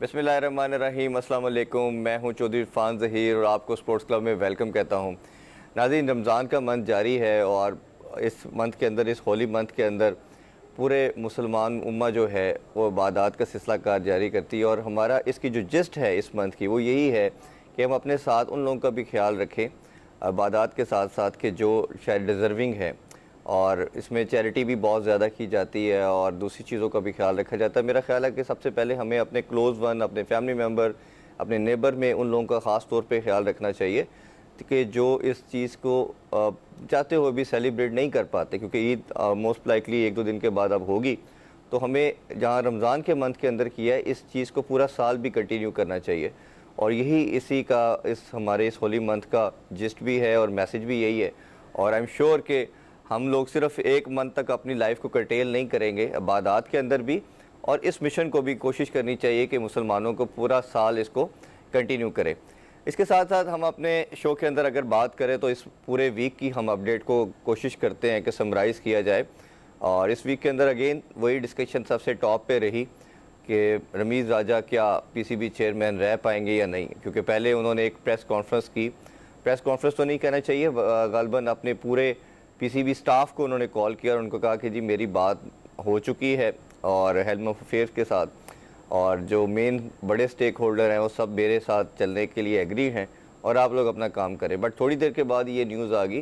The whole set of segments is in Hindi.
बिस्मिल्लाहिर्रहमानिर्रहीम, अस्सलाम वालेकुम। मैं हूं चौधरी इरफान ज़हीर और आपको स्पोर्ट्स क्लब में वेलकम कहता हूं। नाज़रीन, रमज़ान का मंथ जारी है और इस मंथ के अंदर, इस होली मंथ के अंदर पूरे मुसलमान उम्मा जो है वो इबादत का सिलसिला कार जारी करती है। और हमारा इसकी जो जिस्ट है इस मंथ की वो यही है कि हम अपने साथ उन लोगों का भी ख्याल रखें इबादत के साथ साथ कि जो शायद डिज़र्विंग है, और इसमें चैरिटी भी बहुत ज़्यादा की जाती है और दूसरी चीज़ों का भी ख्याल रखा जाता है। मेरा ख्याल है कि सबसे पहले हमें अपने क्लोज़ वन, अपने फैमिली मेम्बर, अपने नेबर में उन लोगों का ख़ास तौर पे ख्याल रखना चाहिए कि जो इस चीज़ को चाहते हुए भी सेलिब्रेट नहीं कर पाते, क्योंकि ईद मोस्ट लाइकली एक दो दिन के बाद अब होगी। तो हमें जहाँ रमज़ान के मंथ के अंदर किया है, इस चीज़ को पूरा साल भी कंटिन्यू करना चाहिए। और यही इसी का हमारे इस होली मंथ का जिस्ट भी है और मैसेज भी यही है। और आई एम श्योर कि हम लोग सिर्फ एक मंथ तक अपनी लाइफ को कर्टेल नहीं करेंगे इबादत के अंदर भी, और इस मिशन को भी कोशिश करनी चाहिए कि मुसलमानों को पूरा साल इसको कंटिन्यू करें। इसके साथ साथ हम अपने शो के अंदर अगर बात करें तो इस पूरे वीक की हम अपडेट को कोशिश करते हैं कि समराइज़ किया जाए। और इस वीक के अंदर अगेन वही डिस्कशन सबसे टॉप पे रही कि रमीज़ राजा क्या पीसीबी चेयरमैन रह पाएंगे या नहीं, क्योंकि पहले उन्होंने एक प्रेस कॉन्फ्रेंस की, प्रेस कॉन्फ्रेंस तो नहीं कहना चाहिए, गालबन अपने पूरे पीसीबी स्टाफ को उन्होंने कॉल किया और उनको कहा कि जी मेरी बात हो चुकी है और हेल्म ऑफ अफेयर्स के साथ, और जो मेन बड़े स्टेक होल्डर हैं वो सब मेरे साथ चलने के लिए एग्री हैं और आप लोग अपना काम करें। बट थोड़ी देर के बाद ये न्यूज़ आ गई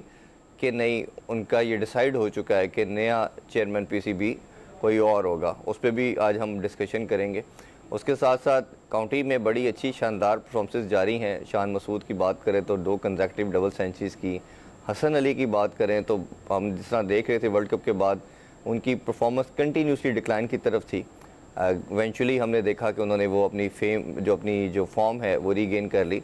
कि नहीं, उनका ये डिसाइड हो चुका है कि नया चेयरमैन पीसीबी कोई और होगा। उस पर भी आज हम डिस्कशन करेंगे। उसके साथ साथ काउंटी में बड़ी अच्छी शानदार परफॉर्मेंसेस जारी हैं। शान मसूद की बात करें तो 2 कंसेक्यूटिव डबल सेंचुरीज़ की, हसन अली की बात करें तो हम जिस तरह देख रहे थे वर्ल्ड कप के बाद उनकी परफॉर्मेंस कंटिन्यूसली डिक्लाइन की तरफ थी। इवेंचुअली हमने देखा कि उन्होंने वो अपनी जो फॉर्म है वो रीगेन कर ली।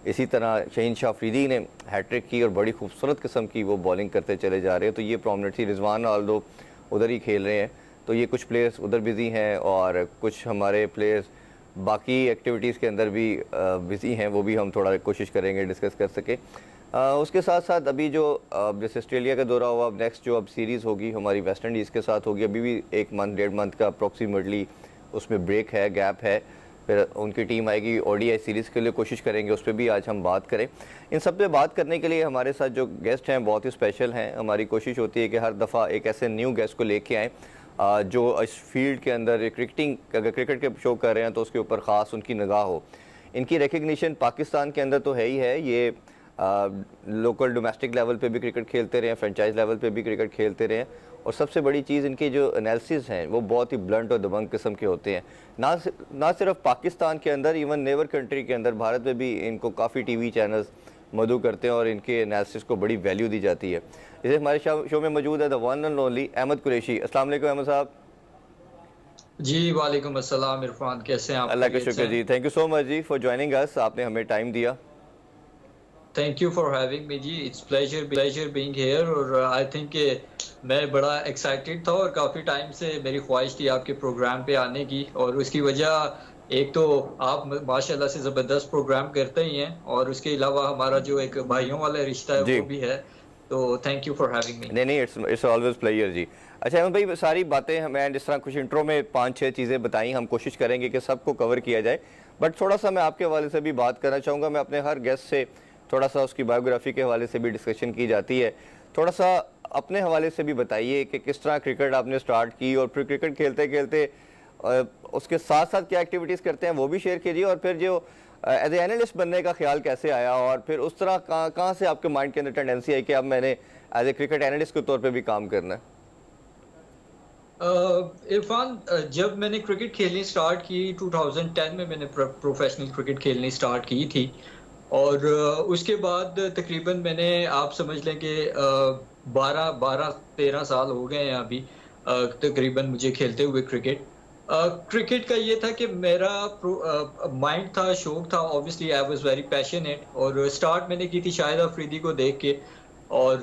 इसी तरह शहीन शाह अफरीदी ने हैट्रिक की और बड़ी खूबसूरत किस्म की वो बॉलिंग करते चले जा रहे हैं, तो ये प्रोमिनेंट थी। रिजवान आल्दो उधर ही खेल रहे हैं, तो ये कुछ प्लेयर्स उधर बिज़ी हैं और कुछ हमारे प्लेयर्स बाकी एक्टिविटीज़ के अंदर भी बिज़ी हैं, वो भी हम थोड़ा कोशिश करेंगे डिस्कस कर सके। उसके साथ साथ अभी जो जैसे ऑस्ट्रेलिया का दौरा हुआ, अब नेक्स्ट जो अब सीरीज़ होगी हमारी वेस्ट इंडीज़ के साथ होगी। अभी भी 1 मंथ 1.5 मंथ का अप्रॉक्सीमेटली उसमें ब्रेक है, गैप है। फिर उनकी टीम आएगी ओडीआई सीरीज़ के लिए, कोशिश करेंगे उस पर भी आज हम बात करें। इन सब पे बात करने के लिए हमारे साथ जो गेस्ट हैं बहुत ही स्पेशल हैं। हमारी कोशिश होती है कि हर दफ़ा एक ऐसे न्यू गेस्ट को लेके आएँ जो इस फील्ड के अंदर क्रिकेटिंग, अगर क्रिकेट के शो कर रहे हैं तो उसके ऊपर ख़ास उनकी निगाह हो। इनकी रिकग्निशन पाकिस्तान के अंदर तो है ही है, ये लोकल डोमेस्टिक लेवल पे भी क्रिकेट खेलते रहे हैं, फ्रेंचाइज लेवल पे भी क्रिकेट खेलते रहे हैं, और सबसे बड़ी चीज़ इनके जो एनालिसिस हैं वो बहुत ही ब्लंट और दबंग किस्म के होते हैं। ना सिर्फ पाकिस्तान के अंदर, इवन नेबर कंट्री के अंदर, भारत में भी इनको काफ़ी टीवी चैनल्स मदऊ करते हैं और इनके एनालिसिस को बड़ी वैल्यू दी जाती है। जैसे हमारे शो में मौजूद है the one and only Ahmed Qureshi. अस्सलाम वालेकुम अहमद साहब। जी वालेकुम अस्सलाम इरफान, कैसे हैं आप? अल्लाह का शुक्र जी, थैंक यू सो मच जी फॉर ज्वाइनिंग अस, आपने हमें टाइम दिया। Thank you for having me जी, इट्स प्लेजर बीइंग हियर। और आई थिंक मैं बड़ा एक्साइटेड था और काफ़ी टाइम से मेरी ख्वाहिश थी आपके प्रोग्राम पे आने की, और उसकी वजह एक तो आप माशाल्लाह से ज़बरदस्त प्रोग्राम करते ही हैं, और उसके अलावा हमारा जो एक भाइयों वाला रिश्ता है जी वो भी है। तो थैंक यू फॉर हैविंग मी। नहीं, इट्स ऑलवेज प्लेयर जी। अच्छा अहमद भाई, सारी बातें मैं जिस तरह कुछ इंट्रो में 5-6 चीज़ें बताई, हम कोशिश करेंगे कि सबको कवर किया जाए। बट थोड़ा सा मैं आपके हवाले से भी बात करना चाहूँगा। मैं अपने हर गेस्ट से थोड़ा सा उसकी बायोग्राफी के हवाले से भी डिस्कशन की जाती है। थोड़ा सा अपने हवाले से भी बताइए कि किस तरह क्रिकेट आपने स्टार्ट की, और फिर क्रिकेट खेलते खेलते उसके साथ साथ क्या एक्टिविटीज़ करते हैं वो भी शेयर कीजिए, और फिर जो एज ए एनालिस्ट बनने का ख्याल कैसे आया, और फिर उस तरह कहाँ से आपके माइंड के अंदर टेंडेंसी आई कि अब मैंने एज ए क्रिकेट एनालिस्ट के तौर पे भी काम करना है। इरफान, जब मैंने क्रिकेट खेलनी स्टार्ट की 2010 में, मैंने प्रोफेशनल क्रिकेट खेलनी स्टार्ट की थी। और उसके बाद तकरीबन मैंने, आप समझ लें कि 12-13 साल हो गए हैं अभी तकरीबन मुझे खेलते हुए क्रिकेट। क्रिकेट का ये था कि मेरा माइंड था, शौक था, obviously I was very passionate. और स्टार्ट मैंने की थी शाहिद अफरीदी को देख के, और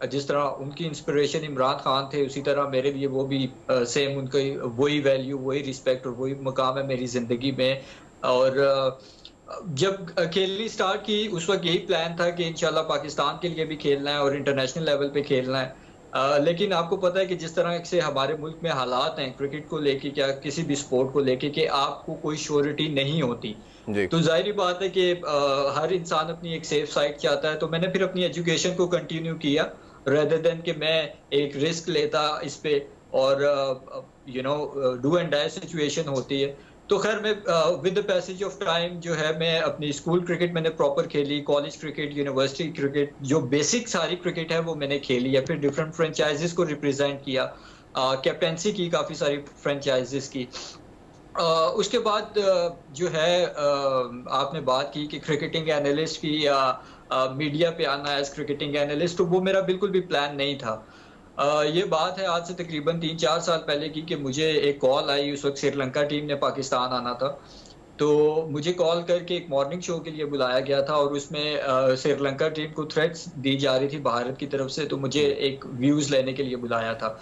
जिस तरह उनकी इंस्पिरेशन इमरान खान थे, उसी तरह मेरे लिए वो भी सेम, उनकी वही वैल्यू, वही रिस्पेक्ट और वही मकाम है मेरी ज़िंदगी में। और जब खेलनी स्टार्ट की उस वक्त यही प्लान था कि इंशाल्लाह पाकिस्तान के लिए भी खेलना है और इंटरनेशनल लेवल पे खेलना है। लेकिन आपको पता है कि जिस तरह से हमारे मुल्क में हालात हैं क्रिकेट को लेके, क्या किसी भी स्पोर्ट को लेके, कि आपको कोई श्योरिटी नहीं होती। जी। तो ज़ाहिर-सी बात है कि हर इंसान अपनी एक सेफ साइड चाहता है, तो मैंने फिर अपनी एजुकेशन को कंटिन्यू किया रेदर देन कि मैं एक रिस्क लेता इस पे, और डू एंड डाई सिचुएशन होती है। तो खैर मैं with the passage of time जो है, मैं अपनी स्कूल क्रिकेट मैंने प्रॉपर खेली, कॉलेज क्रिकेट, यूनिवर्सिटी क्रिकेट, जो बेसिक सारी क्रिकेट है वो मैंने खेली है। फिर डिफरेंट फ्रेंचाइजीज को रिप्रेजेंट किया, कैप्टेंसी की काफ़ी सारी फ्रेंचाइजीज की। उसके बाद जो है, आपने बात की कि क्रिकेटिंग एनालिस्ट की या मीडिया पे आना एज क्रिकेटिंग एनालिस्ट, तो वो मेरा बिल्कुल भी प्लान नहीं था। ये बात है आज से तकरीबन 3-4 साल पहले की, कि मुझे एक कॉल आई। उस वक्त श्रीलंका टीम ने पाकिस्तान आना था, तो मुझे कॉल करके एक मॉर्निंग शो के लिए बुलाया गया था, और उसमें श्रीलंका टीम को थ्रेट्स दी जा रही थी भारत की तरफ से, तो मुझे एक व्यूज़ लेने के लिए बुलाया था।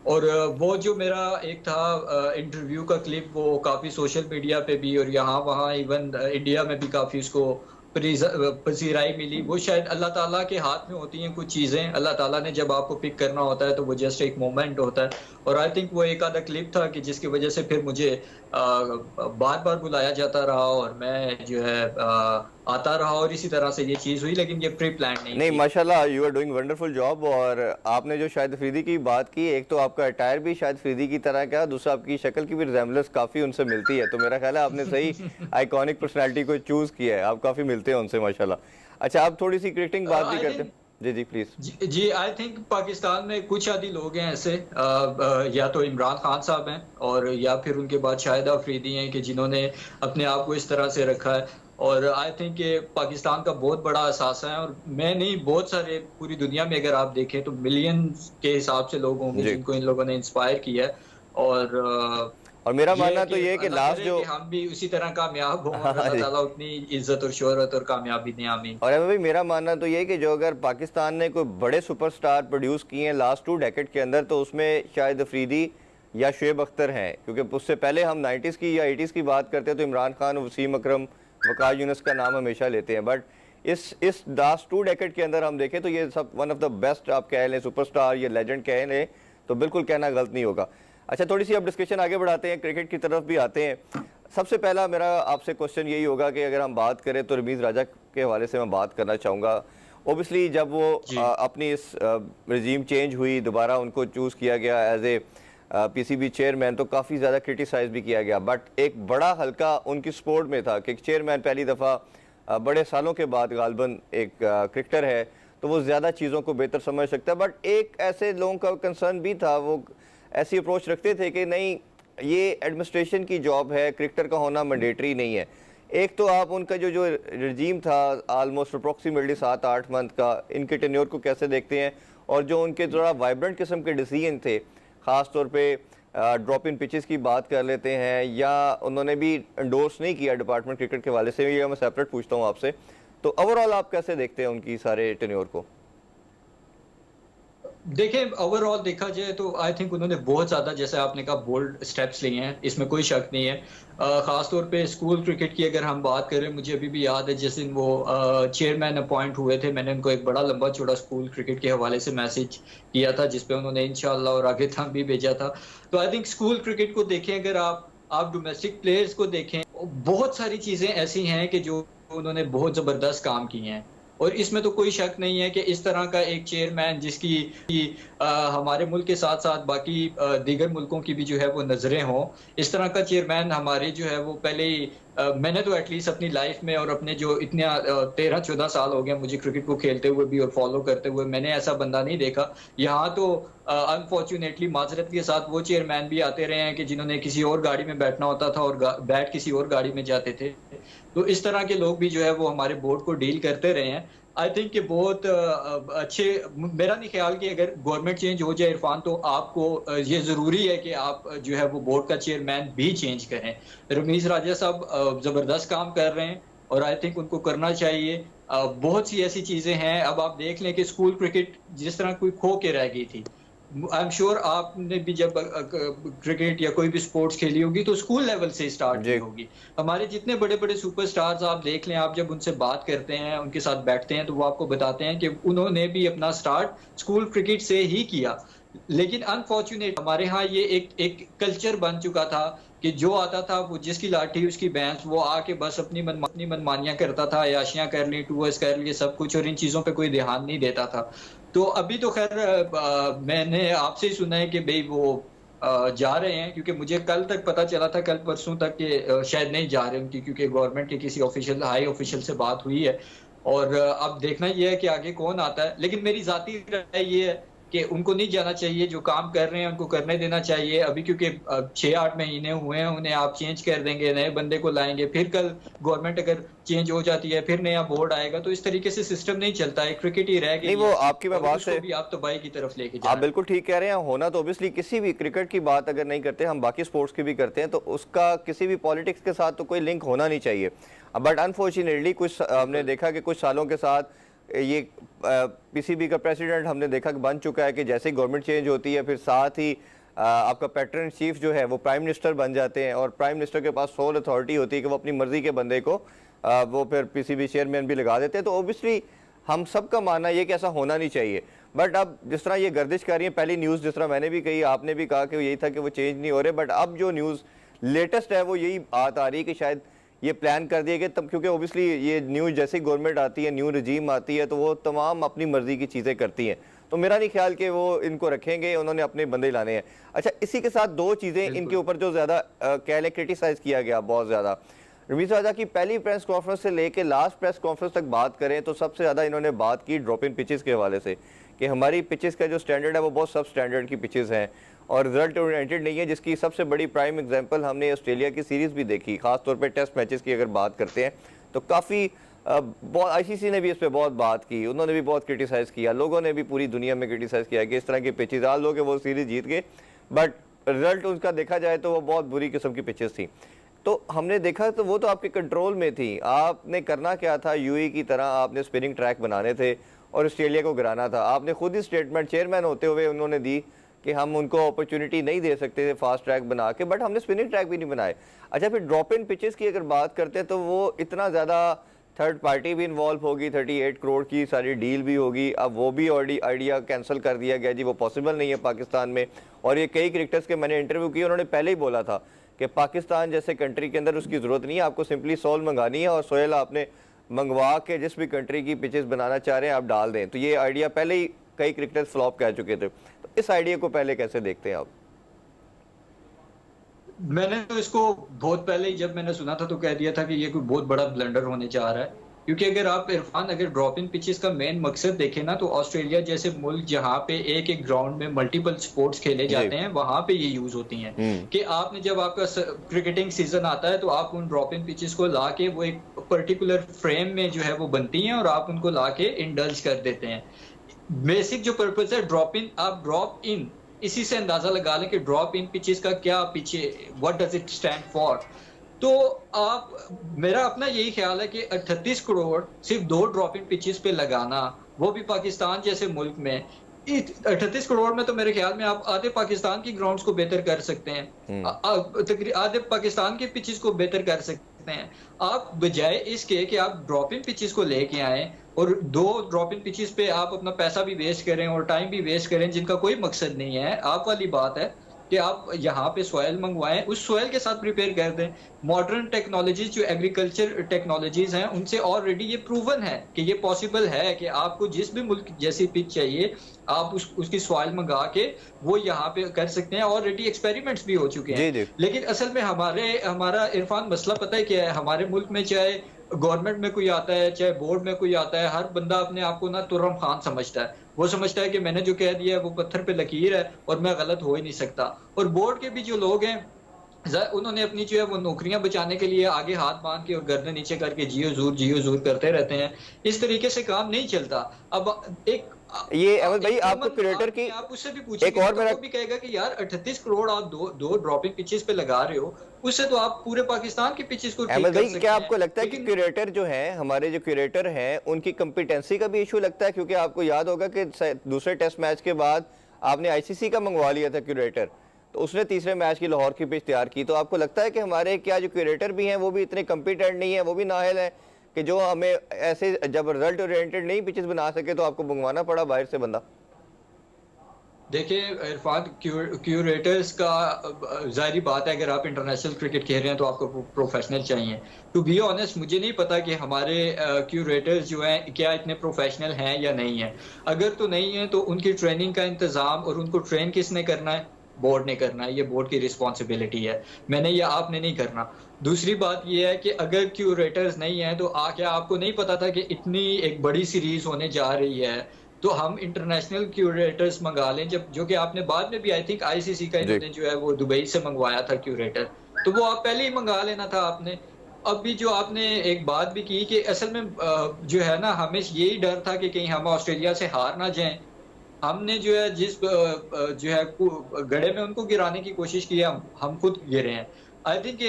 और वो जो मेरा एक था इंटरव्यू का क्लिप, वो काफ़ी सोशल मीडिया पे भी और यहाँ वहाँ इवन इंडिया में भी काफ़ी उसको पसीराई मिली। वो शायद अल्लाह ताला के हाथ में होती हैं कुछ चीज़ें। अल्लाह ताला ने जब आपको पिक करना होता है तो वो जस्ट एक मोमेंट होता है। और आई थिंक वो एक आधा क्लिप था कि जिसकी वजह से फिर मुझे बार बार बुलाया जाता रहा, और मैं जो है आता रहा, और इसी तरह से ये चीज़ हुई, लेकिन ये प्री प्लान नहीं नहीं, थी। माशाल्लाह you are doing wonderful job. और आपने जो शाहिद अफरीदी की बात की, एक तो आपका अटायर भी शाहिद अफरीदी की तरह का, दूसरा आपकी शक्ल की भी रिजेम्बलेंस काफ़ी उनसे मिलती है। तो मेरा ख्याल है आपने सही आइकॉनिक पर्सनैलिटी को चूज़ किया है, आप काफ़ी मिलते हैं उनसे माशाल्लाह। अच्छा, आप थोड़ी सी क्रिकेटिंग बात भी आई करते थिंक हैं। जी जी प्लीज़। जी आई थिंक पाकिस्तान में कुछ आदि लोग हैं ऐसे, या तो इमरान खान साहब हैं, और या फिर उनके बाद शाहिद अफरीदी हैं, कि जिन्होंने अपने आप को इस तरह से रखा है। और आई थिंक ये पाकिस्तान का बहुत बड़ा असासा है, और मैं नहीं, बहुत सारे पूरी दुनिया में अगर आप देखें तो मिलियंस के हिसाब से लोग होंगे जी। जिनको इन लोगों ने इंस्पायर किया है। और और मेरा ये है मानना तो कि ये है कि अल्लाह लास्ट करे जो कि हम भी उसी तरह कामयाब हों, और हाँ अल्लाह जी। ताला उतनी इज्जत और शोहरत और कामयाबी दें, आमीन। और अभी मेरा मानना तो ये है कि जो अगर पाकिस्तान ने कोई बड़े सुपरस्टार प्रोड्यूस किए हैं लास्ट 2 डेकेड के अंदर, तो उसमें शाहिद अफरीदी या शुएब अख्तर हैं। क्योंकि उससे पहले हम 90s की या 80s की बात करते हैं तो इमरान खान, वसीम अकरम, वकार यूनुस का नाम हमेशा लेते हैं। बट इस लास्ट 2 डेकेड के अंदर हम देखें तो ये सब वन ऑफ द बेस्ट आप कह लें, सुपरस्टार या लेजेंड कह लें, तो बिल्कुल कहना गलत नहीं होगा। अच्छा, थोड़ी सी अब डिस्कशन आगे बढ़ाते हैं, क्रिकेट की तरफ भी आते हैं। सबसे पहला मेरा आपसे क्वेश्चन यही होगा कि अगर हम बात करें तो रमीज़ राजा के हवाले से मैं बात करना चाहूँगा। ओबियसली जब वो अपनी इस रजीम चेंज हुई, दोबारा उनको चूज़ किया गया एज ए पीसीबी चेयरमैन, तो काफ़ी ज़्यादा क्रिटिसाइज़ भी किया गया। बट एक बड़ा हल्का उनकी सपोर्ट में था कि चेयरमैन पहली दफ़ा बड़े सालों के बाद गालबन एक क्रिकेटर है, तो वो ज़्यादा चीज़ों को बेहतर समझ सकता है। बट एक ऐसे लोगों का कंसर्न भी था, वो ऐसी अप्रोच रखते थे कि नहीं, ये एडमिनिस्ट्रेशन की जॉब है, क्रिकेटर का होना मैंडेटरी नहीं है। एक तो आप उनका जो रजीम था आलमोस्ट अप्रॉक्सीमेटली 7-8 मंथ का, इनके टेन्योर को कैसे देखते हैं? और जो उनके थोड़ा वाइब्रेंट किस्म के डिसीजन थे, ख़ास तौर पे ड्रॉप इन पिचेस की बात कर लेते हैं, या उन्होंने भी एंडोर्स नहीं किया डिपार्टमेंट क्रिकेट के वाले से, ये मैं सेपरेट पूछता हूँ आपसे। तो ओवरऑल आप कैसे देखते हैं उनकी सारे टेन्योर को? देखिए, ओवरऑल देखा जाए तो आई थिंक उन्होंने बहुत ज़्यादा, जैसे आपने कहा, बोल्ड स्टेप्स लिए हैं, इसमें कोई शक नहीं है। ख़ास तौर पे स्कूल क्रिकेट की अगर हम बात करें, मुझे अभी भी याद है जिस दिन वो चेयरमैन अपॉइंट हुए थे, मैंने उनको एक बड़ा लंबा चौड़ा स्कूल क्रिकेट के हवाले से मैसेज किया था, जिस पे उन्होंने इंशाल्लाह और आगे तक भी भेजा था। तो आई थिंक स्कूल क्रिकेट को देखें, अगर आप डोमेस्टिक प्लेयर्स को देखें, बहुत सारी चीज़ें ऐसी हैं कि जो उन्होंने बहुत ज़बरदस्त काम किए हैं। और इसमें तो कोई शक नहीं है कि इस तरह का एक चेयरमैन जिसकी हमारे मुल्क के साथ साथ बाकी दीगर मुल्कों की भी जो है वो नज़रें हों, इस तरह का चेयरमैन हमारे जो है वो पहले ही मैंने तो एटलीस्ट अपनी लाइफ में और अपने जो इतने 13-14 साल हो गए मुझे क्रिकेट को खेलते हुए भी और फॉलो करते हुए, मैंने ऐसा बंदा नहीं देखा। यहाँ तो अनफॉर्चुनेटली माजरत के साथ वो चेयरमैन भी आते रहे हैं कि जिन्होंने किसी और गाड़ी में बैठना होता था और बैठ किसी और गाड़ी में जाते थे। तो इस तरह के लोग भी जो है वो हमारे बोर्ड को डील करते रहे हैं। आई थिंक कि बहुत अच्छे, मेरा नहीं ख्याल कि अगर गवर्नमेंट चेंज हो जाए इरफान, तो आपको ये ज़रूरी है कि आप जो है वो बोर्ड का चेयरमैन भी चेंज करें। रमीज़ राजा साहब ज़बरदस्त काम कर रहे हैं और आई थिंक उनको करना चाहिए। बहुत सी ऐसी चीज़ें हैं, अब आप देख लें कि स्कूल क्रिकेट जिस तरह कोई खो के रह गई थी, आई एम श्योर आपने भी जब क्रिकेट या कोई भी स्पोर्ट्स खेली होगी तो स्कूल लेवल से स्टार्ट की होगी। हमारे जितने बड़े बड़े सुपरस्टार्स आप देख लें, आप जब उनसे बात करते हैं, उनके साथ बैठते हैं, तो वो आपको बताते हैं कि उन्होंने भी अपना स्टार्ट स्कूल क्रिकेट से ही किया। लेकिन अनफॉर्चुनेट हमारे यहाँ ये एक कल्चर बन चुका था कि जो आता था वो जिसकी लाठी उसकी भैंस, वो आके बस अपनी मनमानियां करता था, अय्याशियां कर ली, टूर्स कर लिए, सब कुछ, और इन चीजों पे कोई ध्यान नहीं देता था। तो अभी तो खैर मैंने आपसे ही सुना है कि भाई वो जा रहे हैं, क्योंकि मुझे कल तक पता चला था, कल परसों तक कि शायद नहीं जा रहे उनकी, क्योंकि गवर्नमेंट के किसी ऑफिशियल हाई ऑफिशियल से बात हुई है। और अब देखना ये है कि आगे कौन आता है। लेकिन मेरी जाती राय ये है कि उनको नहीं जाना चाहिए, जो काम कर रहे हैं उनको करने देना चाहिए अभी, क्योंकि 6-8 महीने हुए हैं, उन्हें आप चेंज कर देंगे, नए बंदे को लाएंगे, फिर कल गवर्नमेंट अगर चेंज हो जाती है, फिर नया बोर्ड आएगा, तो इस तरीके से सिस्टम नहीं चलता है। क्रिकेट ही रह गई नहीं, वो आपकी मैं बात से भी आप तबाही की तरफ लेके जा आप बिल्कुल ठीक कह रहे हैं। होना तो ऑब्वियसली किसी भी क्रिकेट की बात अगर नहीं करते, हम बाकी स्पोर्ट्स की भी करते हैं, तो उसका किसी भी पॉलिटिक्स के साथ तो कोई लिंक होना नहीं चाहिए। बट अनफॉर्चुनेटली कुछ हमने देखा कि कुछ सालों के साथ ये पीसीबी का प्रेसिडेंट हमने देखा कि बन चुका है कि जैसे ही गवर्नमेंट चेंज होती है, फिर साथ ही आपका पैटर्न चीफ जो है वो प्राइम मिनिस्टर बन जाते हैं, और प्राइम मिनिस्टर के पास सोल अथॉरिटी होती है कि वो अपनी मर्जी के बंदे को वो फिर पीसीबी चेयरमैन भी लगा देते हैं। तो ऑब्वियसली हम सबका मानना ये कि ऐसा होना नहीं चाहिए। बट अब जिस तरह ये गर्दिश कर रही है, पहली न्यूज़ जिस तरह मैंने भी कही, आपने भी कहा कि यही था कि वो चेंज नहीं हो रहे, बट अब जो न्यूज़ लेटेस्ट है वो यही बात आ रही है कि शायद ये प्लान कर दिया गया तब, क्योंकि ओबियसली ये न्यू जैसे गवर्नमेंट आती है, न्यू रजीम आती है, तो वो तमाम अपनी मर्जी की चीज़ें करती हैं। तो मेरा नहीं ख्याल कि वो इनको रखेंगे, उन्होंने अपने बंदे लाने हैं। अच्छा, इसी के साथ दो चीज़ें इनके ऊपर जो ज़्यादा कह लें क्रिटिसाइज़ किया गया बहुत ज़्यादा, रमीज़ राजा की पहली प्रेस कॉन्फ्रेंस से लेके लास्ट प्रेस कॉन्फ्रेंस तक बात करें तो सबसे ज़्यादा इन्होंने बात की ड्रॉप इन पिचेस के हवाले से कि हमारी पिचेस का जो स्टैंडर्ड है वो बहुत सब स्टैंडर्ड की पिचेस हैं और रिजल्ट ओरिएंटेड नहीं है, जिसकी सबसे बड़ी प्राइम एग्जांपल हमने ऑस्ट्रेलिया की सीरीज़ भी देखी। खासतौर पे टेस्ट मैचेस की अगर बात करते हैं तो काफ़ी बहुत आईसीसी ने भी इस पर बहुत बात की, उन्होंने भी बहुत क्रिटिसाइज़ किया, लोगों ने भी पूरी दुनिया में क्रिटिसाइज़ किया कि इस तरह की पिचेस आज लोग वो सीरीज़ जीत गए, बट रिजल्ट उसका देखा जाए तो वो बहुत बुरी किस्म की पिचेस थी। तो हमने देखा तो वो तो आपके कंट्रोल में थी, आपने करना क्या था, यूएई की तरह आपने स्पिनिंग ट्रैक बनाने थे और ऑस्ट्रेलिया को गिराना था। आपने खुद ही स्टेटमेंट चेयरमैन होते हुए उन्होंने दी कि हम उनको अपॉर्चुनिटी नहीं दे सकते थे फास्ट ट्रैक बना के, बट हमने स्पिनिंग ट्रैक भी नहीं बनाए। अच्छा, फिर ड्रॉप इन पिचेस की अगर बात करते हैं तो वो इतना ज़्यादा थर्ड पार्टी भी इन्वॉल्व होगी, 38 करोड़ की सारी डील भी होगी। अब वो भी आइडिया कैंसिल कर दिया गया जी, वो पॉसिबल नहीं है पाकिस्तान में। और ये कई क्रिकेटर्स के मैंने इंटरव्यू किए, उन्होंने पहले ही बोला था कि पाकिस्तान जैसे कंट्री के अंदर उसकी ज़रूरत नहीं है, आपको सिंपली सोल मंगानी है और सोहेल आपने मंगवा के जिस भी कंट्री की पिचेस बनाना चाह रहे हैं आप डाल दें। तो ये आइडिया पहले ही कई क्रिकेटर्स फ्लॉप कह चुके थे, तो इस आइडिया को पहले कैसे देखते हैं आप? मैंने तो इसको बहुत पहले ही जब मैंने सुना था तो कह दिया था कि ये कोई बहुत बड़ा ब्लंडर होने जा रहा है, क्योंकि अगर आप इरफान अगर ड्रॉप इन पिचेस का मेन मकसद देखें ना, तो ऑस्ट्रेलिया जैसे मुल्क जहाँ पे एक एक ग्राउंड में मल्टीपल स्पोर्ट्स खेले जाते हैं, वहां पे ये यूज होती हैं कि आपने जब आपका क्रिकेटिंग सीजन आता है तो आप उन ड्रॉप इन पिचेस को ला के वो एक पर्टिकुलर फ्रेम में जो है वो बनती हैं और आप उनको ला के इंडल्ज कर देते हैं। बेसिक जो पर्पज है ड्रॉप इन, आप ड्रॉप इन इसी से अंदाजा लगा लें कि ड्रॉप इन पिचेस का क्या पीछे what does it stand for. तो आप मेरा अपना यही ख्याल है कि 38 करोड़ सिर्फ 2 ड्रॉप इन पिचेस पे लगाना, वो भी पाकिस्तान जैसे मुल्क में, 38 करोड़ में तो मेरे ख्याल में आप आधे पाकिस्तान की ग्राउंड्स को बेहतर कर सकते हैं, आधे पाकिस्तान के पिचेस को बेहतर कर सकते हैं। आप बजाय इसके कि आप ड्रॉप इन पिचेस को लेके आए और 2 ड्रॉप इन पिचेस पे आप अपना पैसा भी वेस्ट करें और टाइम भी वेस्ट करें, जिनका कोई मकसद नहीं है। आप वाली बात है कि आप यहाँ पे सॉइल मंगवाएं, उस सॉइल के साथ प्रिपेयर कर दें। मॉडर्न टेक्नोलॉजीज जो एग्रीकल्चर टेक्नोलॉजीज हैं उनसे ऑलरेडी ये प्रूवन है कि ये पॉसिबल है कि आपको जिस भी मुल्क जैसी पिच चाहिए आप उसकी सॉइल मंगा के वो यहाँ पे कर सकते हैं। ऑलरेडी एक्सपेरिमेंट्स भी हो चुके हैं। लेकिन असल में हमारा इरफान मसला पता है क्या है, हमारे मुल्क में चाहे गवर्नमेंट में कोई आता है चाहे बोर्ड में कोई आता है, हर बंदा अपने आप को ना तुर्रम खान समझता है। वो समझता है कि मैंने जो कह दिया है वो पत्थर पे लकीर है और मैं गलत हो ही नहीं सकता। और बोर्ड के भी जो लोग हैं उन्होंने अपनी जो है वो नौकरियां बचाने के लिए आगे हाथ बांध के और गर्दन नीचे करके जियो जूर करते रहते हैं। इस तरीके से काम नहीं चलता। अब एक ये अहमद भाई आपको क्रिएटर की आप उससे भी पूछिए, एक और मेरा भी कहेगा कि यार 38 करोड़ आप दो ड्रॉपिंग पिचेस पे लगा रहे हो, उससे तो आप पूरे पाकिस्तान की पिचेस को अहमद भाई क्या आपको लगता है कि क्रिएटर जो है हमारे जो क्रिएटर हैं उनकी कॉम्पिटेंसी का भी इशू लगता है? क्योंकि आपको याद होगा कि दूसरे टेस्ट मैच के बाद आपने आईसीसी का मंगवा लिया था क्यूरेटर, तो उसने तीसरे मैच की लाहौर की पिच तैयार की। तो आपको लगता है कि हमारे क्या जो क्यूरेटर भी हैं वो भी इतने कम्पिटेंट नहीं है, वो भी नाअहल है कि जो हमें ऐसे जब रिजल्ट ओरिएंटेड नहीं पिचेस बना सके तो आपको मंगवाना पड़ा बाहर से बंदा? देखिए इरफान, क्यूरेटर्स का जाहिर बात है, अगर आप इंटरनेशनल क्रिकेट खेल रहे हैं तो आपको प्रोफेशनल चाहिए। टू बी ऑनेस्ट, मुझे नहीं पता कि हमारे क्यूरेटर्स जो हैं क्या इतने प्रोफेशनल हैं या नहीं है। अगर तो नहीं है तो उनकी ट्रेनिंग का इंतजाम और उनको ट्रेन किसने करना है? बोर्ड ने करना है। ये बोर्ड की रिस्पॉन्सिबिलिटी है, मैंने या आपने नहीं करना। दूसरी बात ये है कि अगर क्यूरेटर्स नहीं है तो क्या आपको नहीं पता था कि इतनी एक बड़ी सीरीज होने जा रही है, तो हम इंटरनेशनल क्यूरेटर्स मंगा लें, जब जो कि आपने बाद में भी आई थिंक आईसीसी का इन्होंने जो है वो दुबई से मंगवाया था क्यूरेटर, तो वो आप पहले ही मंगा लेना था आपने। अब भी जो आपने एक बात भी की कि असल में जो है ना, हमें यही डर था कि कहीं हम ऑस्ट्रेलिया से हार ना जाएं। हमने जो है जिस जो है गड्ढे में उनको गिराने की कोशिश की है, हम खुद गिरे हैं। आई थिंक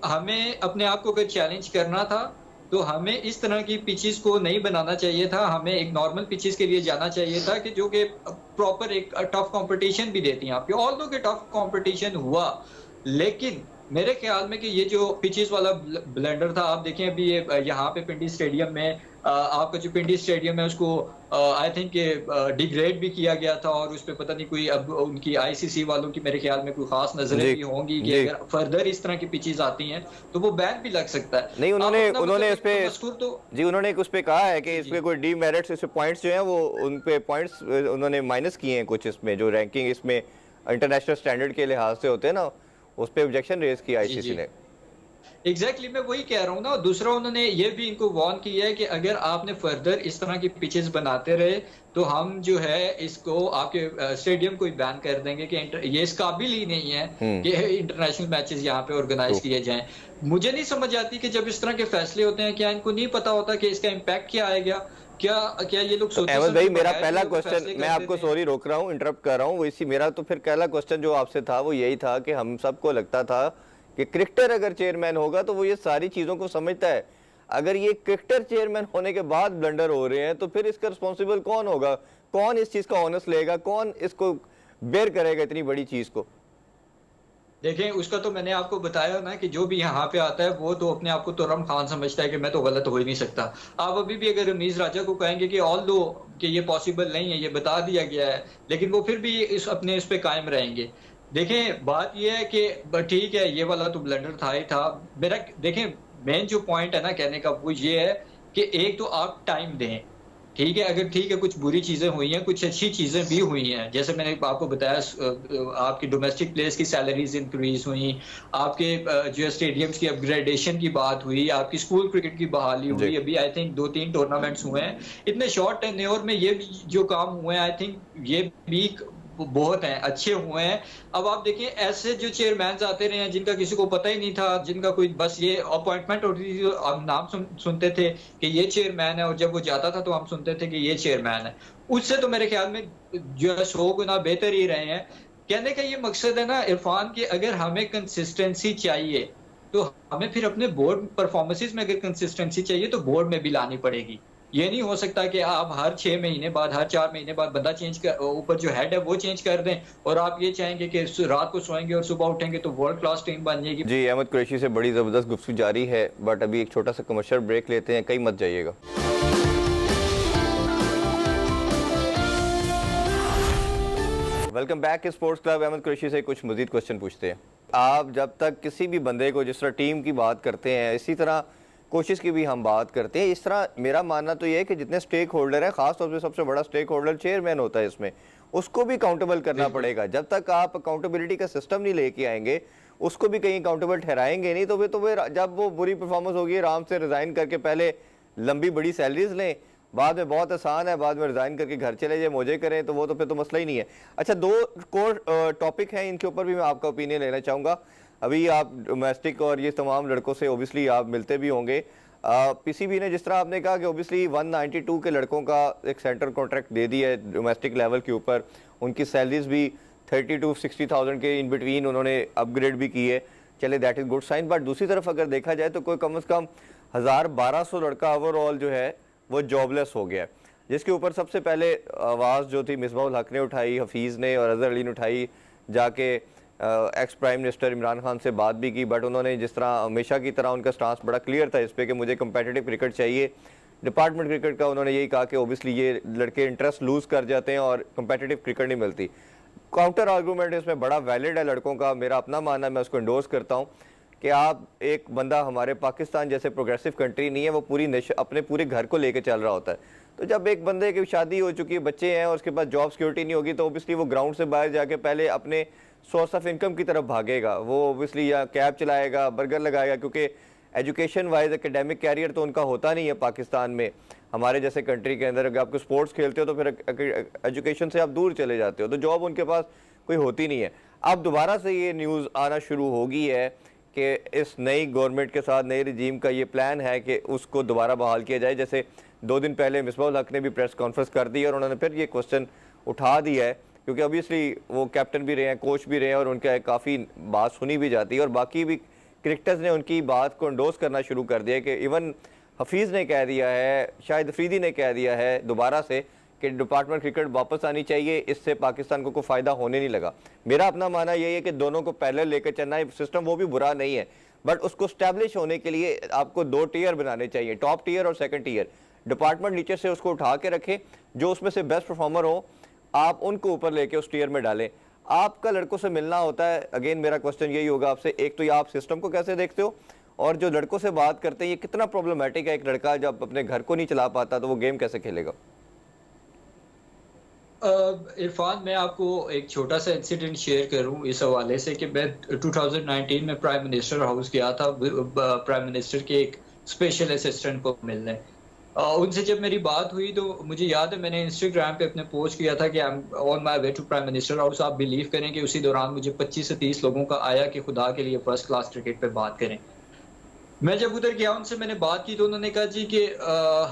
हमें अपने आप को अगर चैलेंज करना था तो हमें इस तरह की पिचेस को नहीं बनाना चाहिए था। हमें एक नॉर्मल पिचेस के लिए जाना चाहिए था कि जो कि प्रॉपर एक टफ कंपटीशन भी देती हैं आपके। ऑल्दो कि टफ कंपटीशन हुआ, लेकिन मेरे ख्याल में कि ये जो पिचेस वाला ब्लेंडर था, आप देखें अभी ये यहाँ पे पिंडी स्टेडियम में आपका जो पिंडी स्टेडियम है उसको आई थिंक डिग्रेड भी किया गया था, और उस पर पता नहीं कोई अब उनकी आईसीसी वालों की मेरे ख्याल में कोई खास नजरें भी होंगी कि अगर फर्दर इस तरह की पिचेस आती हैं तो वो बैन भी लग सकता है। नहीं, उन्होंने इस पे तो जी उन्होंने उस पे कहा है कि इस पे कोई डीमेरिट्स, इस पॉइंट्स जो हैं वो उन पे पॉइंट्स उन्होंने माइनस किए हैं कुछ, इसमें जो रैंकिंग इसमें इंटरनेशनल स्टैंडर्ड के लिहाज से होते हैं ना, उस पे ऑब्जेक्शन रेज किया आईसीसी ने। एग्जैक्टली मैं वही कह रहा हूँ ना। दूसरा उन्होंने ये भी इनको वार्न किया है कि अगर आपने फर्दर इस तरह की पिचेस बनाते रहे तो हम जो है इसको आपके स्टेडियम को ही बैन कर देंगे कि ये इस काबिल ही नहीं है कि इंटरनेशनल मैचेस यहाँ पे ऑर्गेनाइज किए जाएं। मुझे नहीं समझ आती कि जब इस तरह के फैसले होते हैं, क्या इनको नहीं पता होता कि इसका इम्पैक्ट क्या आएगा? क्या ये लोग सोचते हैं? अहमद भाई, मेरा पहला क्वेश्चन, मैं आपको सॉरी रोक रहा हूँ, इंटरप्ट कर रहा हूँ, वो इसी मेरा तो फिर पहला क्वेश्चन जो आपसे था वो यही था कि हम सबको लगता था कि क्रिकेटर अगर चेयरमैन होगा तो वो ये सारी चीजों को समझता है। अगर ये क्रिकेटर चेयरमैन होने के बाद ब्लंडर हो रहे हैं तो फिर इसका रिस्पॉन्सिबल कौन होगा? कौन इस चीज का ऑनर्स लेगा? कौन इसको बेयर करेगा इतनी बड़ी चीज को? देखें, उसका तो मैंने आपको बताया ना कि जो भी यहाँ पे आता है वो तो अपने आप को तुरम खान समझता है कि मैं तो गलत हो ही नहीं सकता। आप अभी भी अगर रमीज राजा को कहेंगे कि ऑल दो कि ये पॉसिबल नहीं है, ये बता दिया गया है, लेकिन वो फिर भी इस पे कायम रहेंगे। देखें, बात ये है कि ठीक है ये वाला तो ब्लंडर था ही था। मेरा देखें मेन जो पॉइंट है ना कहने का वो ये है कि एक तो आप टाइम दें। ठीक है, अगर ठीक है कुछ बुरी चीजें हुई हैं, कुछ अच्छी चीजें भी हुई हैं, जैसे मैंने आपको बताया आपकी डोमेस्टिक प्लेयर्स की सैलरीज इंक्रीज हुई, आपके जो स्टेडियम्स की अपग्रेडेशन की बात हुई, आपकी स्कूल क्रिकेट की बहाली हुई। अभी आई थिंक 2-3 टूर्नामेंट्स हुए हैं इतने शॉर्ट टेन्योर में, ये जो काम हुए हैं आई थिंक ये भी बहुत हैं, अच्छे हुए हैं। अब आप देखिए ऐसे जो चेयरमैन आते रहे हैं जिनका किसी को पता ही नहीं था, जिनका कोई बस ये अपॉइंटमेंट होती थी, हम नाम सुनते थे कि ये चेयरमैन है, और जब वो जाता था तो हम सुनते थे कि ये चेयरमैन है। उससे तो मेरे ख्याल में जो है 100 गुना बेहतर ही रहे हैं। कहने का ये मकसद है ना इरफान, कि अगर हमें कंसिस्टेंसी चाहिए तो हमें फिर अपने बोर्ड परफॉर्मेंसेज में अगर कंसिस्टेंसी चाहिए तो बोर्ड में भी लानी पड़ेगी। ये नहीं हो सकता कि आप हर 6 महीने बाद, हर 4 महीने बाद बंदा चेंज कर, ऊपर जो हेड है वो चेंज कर दें, और आप ये चाहेंगे कि रात को सोएंगे और सुबह उठेंगे तो वर्ल्ड क्लास टीम बन जाएगी। जी, अहमद कुरैशी से बड़ी जबरदस्त गुफ्तगू जारी है, बट अभी एक छोटा सा कमर्शियल ब्रेक लेते हैं, कहीं मत जाइएगा। Welcome back sports club. Ahmed Qureshi से कुछ मजीद क्वेश्चन पूछते हैं। आप जब तक किसी भी बंदे को, जिस तरह टीम की बात करते हैं, इसी तरह कोशिश की भी हम बात करते हैं। इस तरह मेरा मानना तो ये है कि जितने स्टेक होल्डर हैं, खासतौर पर सबसे बड़ा स्टेक होल्डर चेयरमैन होता है, इसमें उसको भी अकाउंटेबल करना पड़ेगा। जब तक आप अकाउंटेबिलिटी का सिस्टम नहीं लेके आएंगे, उसको भी कहीं अकाउंटेबल ठहराएंगे नहीं, तो फिर जब वो बुरी परफॉर्मेंस होगी आराम से रिजाइन करके पहले लंबी बड़ी सैलरीज लें, बाद में बहुत आसान है, बाद में रिजाइन करके घर चले जाए, मौजे करें, तो वो तो फिर तो मसला ही नहीं है। अच्छा, 2 कोर टॉपिक हैं, इनके ऊपर भी मैं आपका ओपिनियन लेना चाहूँगा। अभी आप डोमेस्टिक और ये तमाम लड़कों से ओबियसली आप मिलते भी होंगे। पीसीबी ने जिस तरह आपने कहा कि ओबियसली 192 के लड़कों का एक सेंटर कॉन्ट्रैक्ट दे दिया है डोमेस्टिक लेवल के ऊपर, उनकी सैलरीज भी 30 to 60,000 के इन बिटवीन उन्होंने अपग्रेड भी की है। चले, that is good sign. But दूसरी तरफ अगर देखा जाए तो कोई कम से कम 1000-1200 लड़का ओवरऑल जो है वो जॉबलेस हो गया है। जिसके ऊपर सबसे पहले आवाज़ जो थी मिसबाहुल हक ने उठाई, हफीज़ ने और अज़हर अली ने उठाई, जाके ex prime minister Imran Khan से बात भी की, बट उन्होंने जिस तरह हमेशा की तरह उनका स्टांस बड़ा क्लियर था इस पर कि मुझे कंपेटिटिव क्रिकेट चाहिए। डिपार्टमेंट क्रिकेट का उन्होंने यही कहा कि ओबियसली ये लड़के इंटरेस्ट लूज़ कर जाते हैं और कंपेटिटिव क्रिकेट नहीं मिलती। काउंटर आर्गूमेंट इसमें बड़ा वैलिड है लड़कों का, मेरा अपना मानना है, मैं उसको इंडोर्स करता हूँ कि आप एक बंदा हमारे पाकिस्तान जैसे प्रोग्रेसिव कंट्री नहीं है, वो अपने पूरे घर को लेके चल रहा होता है। तो जब एक बंदे की शादी हो चुकी है, बच्चे हैं और उसके पास जॉब सिक्योरिटी नहीं होगी, तो ओबियसली वो ग्राउंड से बाहर जाके पहले अपने सोर्स ऑफ इनकम की तरफ भागेगा। वो ओबियसली या कैब चलाएगा, बर्गर लगाएगा, क्योंकि एजुकेशन वाइज एकेडमिक कैरियर तो उनका होता नहीं है पाकिस्तान में। हमारे जैसे कंट्री के अंदर अगर आपको स्पोर्ट्स खेलते हो तो फिर एजुकेशन से आप दूर चले जाते हो, तो जॉब उनके पास कोई होती नहीं है। अब दोबारा से ये न्यूज़ आना शुरू हो गई है कि इस नई गवर्नमेंट के साथ नए रजीम का ये प्लान है कि उसको दोबारा बहाल किया जाए। जैसे 2 दिन पहले मिसबाहुल हक ने भी प्रेस कॉन्फ्रेंस कर दी और उन्होंने फिर ये क्वेश्चन उठा दिया है, क्योंकि ऑब्वियसली वो कैप्टन भी रहे हैं, कोच भी रहे हैं और उनका काफ़ी बात सुनी भी जाती है और बाकी भी क्रिकेटर्स ने उनकी बात को एंडोर्स करना शुरू कर दिया कि इवन हफीज़ ने कह दिया है, शायद अफरीदी ने कह दिया है दोबारा से कि डिपार्टमेंट क्रिकेट वापस आनी चाहिए, इससे पाकिस्तान को कोई फ़ायदा होने नहीं लगा। मेरा अपना मानना यही है कि दोनों को पहले लेकर चलना है, सिस्टम वो भी बुरा नहीं है, बट उसको स्टैब्लिश होने के लिए आपको 2 टियर बनाने चाहिए, टॉप टियर और सेकंड टियर। डिपार्टमेंट नीचे से उसको उठा के रखे, जो उसमें से बेस्ट परफॉर्मर हो आप उनको ऊपर लेके उस टियर में डालें। आपका लड़कों से मिलना होता है, अगेन मेरा क्वेश्चन यही होगा आपसे, एक तो ये आप सिस्टम को कैसे देखते हो, और जो लड़कों से बात करते हैं ये कितना प्रॉब्लमेटिक है, एक लड़का जब अपने घर को नहीं चला पाता तो वो गेम कैसे खेलेगा? इरफान, मैं आपको एक छोटा सा इंसिडेंट शेयर करूं इस हवाले से कि मैं 2019 में प्राइम मिनिस्टर हाउस गया था प्राइम मिनिस्टर के एक स्पेशल असिस्टेंट को मिलने। उनसे जब मेरी बात हुई तो मुझे याद है मैंने इंस्टाग्राम पे अपने पोस्ट किया था कि I am on my way to prime minister house. आप बिलीव करें कि उसी दौरान मुझे 25 से 30 लोगों का आया कि खुदा के लिए फर्स्ट क्लास क्रिकेट पे बात करें। मैं जब उधर गया उनसे मैंने बात की तो उन्होंने कहा जी कि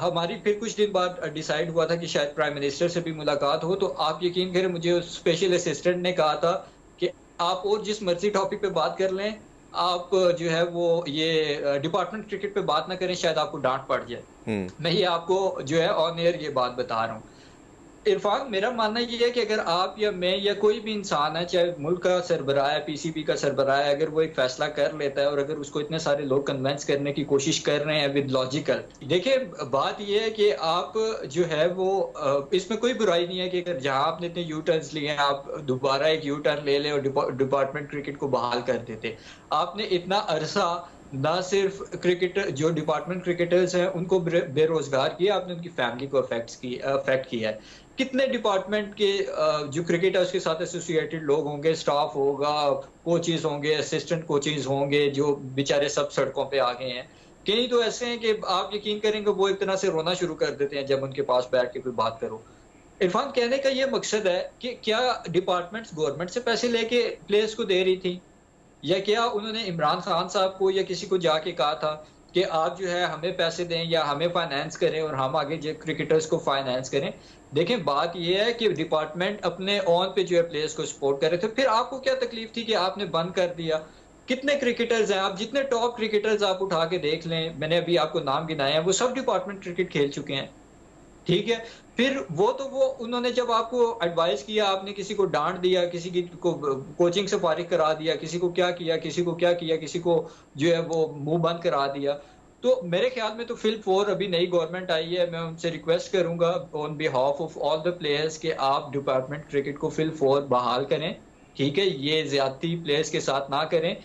हमारी फिर कुछ दिन बाद डिसाइड हुआ था कि शायद प्राइम मिनिस्टर से भी मुलाकात हो। तो आप यकीन करें मुझे उस स्पेशल असिस्टेंट ने कहा था कि आप और जिस मर्जी टॉपिक पे बात कर लें, आप जो है वो ये डिपार्टमेंट क्रिकेट पे बात ना करें, शायद आपको डांट पड़ जाए। मैं ये आपको जो है ऑन एयर ये बात बता रहा हूँ। इरफान, मेरा मानना ये है कि अगर आप या मैं या कोई भी इंसान है, चाहे मुल्क का सरबराह है, पीसीबी का सरबराह है, अगर वो एक फैसला कर लेता है और अगर उसको इतने सारे लोग कन्विंस करने की कोशिश कर रहे हैं विद लॉजिकल, देखिए बात ये है कि आप जो है वो इसमें कोई बुराई नहीं है कि अगर जहां आपने इतने यू टर्न्स लिए हैं आप दोबारा एक यू टर्न ले लें और डिपार्टमेंट क्रिकेट को बहाल कर देते। आपने इतना अरसा ना सिर्फ क्रिकेटर जो डिपार्टमेंट क्रिकेटर्स हैं उनको बेरोजगार किया, आपने उनकी फैमिली को अफेक्ट किया है। कितने डिपार्टमेंट के जो क्रिकेट है उसके साथ एसोसिएटेड लोग होंगे, स्टाफ होगा, कोचेज होंगे, असिस्टेंट कोचेज होंगे, जो बेचारे सब सड़कों पे आ गए हैं। कई तो ऐसे हैं कि आप यकीन करेंगे वो एक तरह से रोना शुरू कर देते हैं जब उनके पास बैठ के कोई बात करो। इरफान, कहने का ये मकसद है कि क्या डिपार्टमेंट्स गवर्नमेंट से पैसे लेके प्लेयर्स को दे रही थी, या क्या उन्होंने इमरान खान साहब को या किसी को जाके कहा था कि आप जो है हमें पैसे दें या हमें फाइनेंस करें और हम आगे जो क्रिकेटर्स को फाइनेंस करें। देखें, बात यह है कि डिपार्टमेंट अपने ऑन पे जो है प्लेयर्स को सपोर्ट कर रहे थे, फिर आपको क्या तकलीफ थी कि आपने बंद कर दिया? कितने क्रिकेटर्स हैं, आप जितने टॉप क्रिकेटर्स आप उठा के देख लें, मैंने अभी आपको नाम गिनाए हैं, वो सब डिपार्टमेंट क्रिकेट खेल चुके हैं। ठीक है, फिर वो उन्होंने जब आपको एडवाइस किया, आपने किसी को डांट दिया, किसी की को कोचिंग से फारिग करा दिया, किसी को क्या किया, किसी को क्या किया, किसी को जो है वो मुंह बंद करा दिया। तो मेरे ख्याल में तो फिल 4 अभी नई गवर्नमेंट आई है, मैं उनसे रिक्वेस्ट करूंगा on behalf of all the players कि आप डिपार्टमेंट क्रिकेट को फिल 4 बहाल करें। ठीक है, ये ज्यादती प्लेयर्स के साथ ना करें।